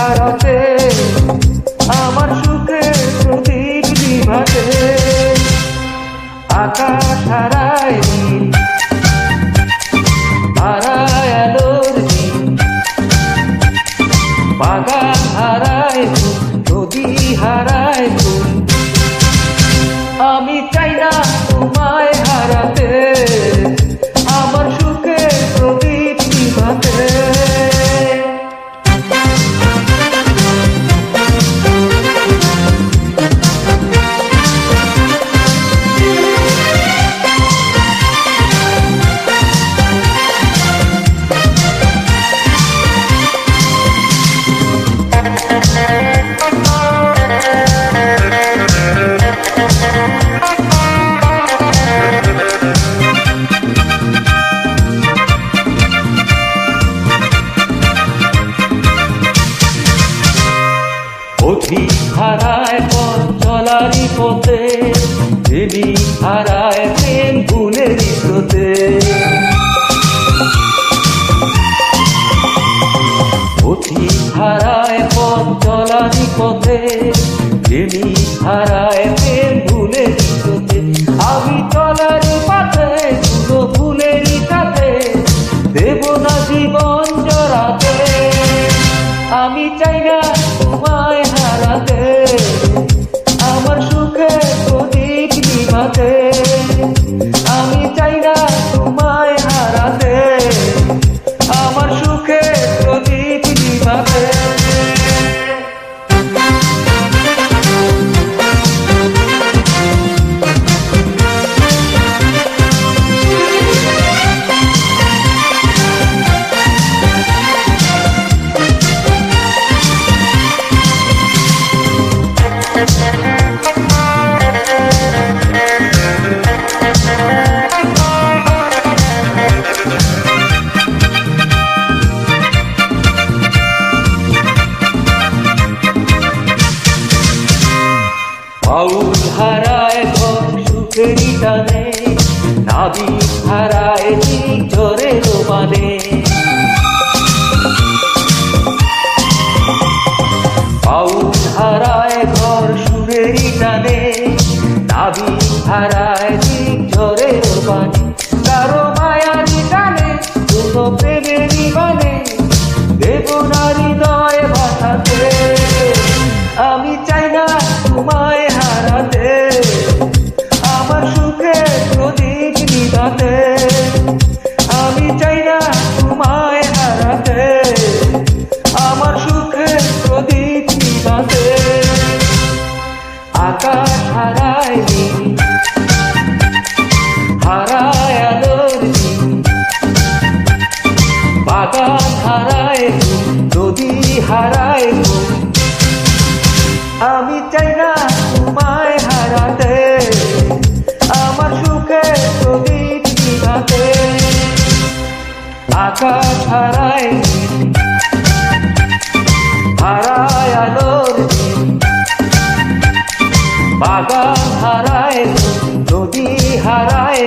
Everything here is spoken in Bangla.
হারাতে আমার সুখে প্রদীপ নিভাতে আকাশ হারায় নীল হারায় আলোর দিন বাগান হারায় নদী হারায় ফুল আমি চাই না তোমায় হারাতে আমার সুখে প্রদীপ নিভাতে পথিক হারায় পথ চলারই পথে প্রেমিক হারায় প্রেম ভুলের স্রোতে পথিক হারায় পথ চলারই পথে প্রেমিক হারায় প্রেম ভুলের স্রোতে আমি চলারই পথে শুধু ভুলেরই সাথে দেব না জীবন জড়াতে আমি চাই না তোমায় হারাতে আমার সুখে প্রদীপ নিভাতে আমি চাই না তোমায় হারাতে আমার সুখে প্রদীপ নিভাতে বাউল হারায় ঘর সুখেরই টানে নাবিক হারায় দিক ঝড়ের মানে বাউল হারায় ঘর সুরেরই টানে নাবিক হারায় দিক ঝড়ের মানে কারো মায়ারি টানে কোনো প্রেমেরই মানে দেব না হৃদয় ভাসাতে আমি চাই না তোমায় হারাতে আমার সুখে প্রদীপ নিভাতে আমি চাই না তোমায় হারাতে আমার সুখে প্রদীপ নিভাতে আকাশ হারায় নীল হারায় আলোর দিন বাগান হারায় নদী হারায় আমি চাই না তোমায় হারাতে আমার সুখে প্রদীপ নিভাতে আকাশ হারায় হারায় আলোর দিন বাগান হারায় নদী হারায়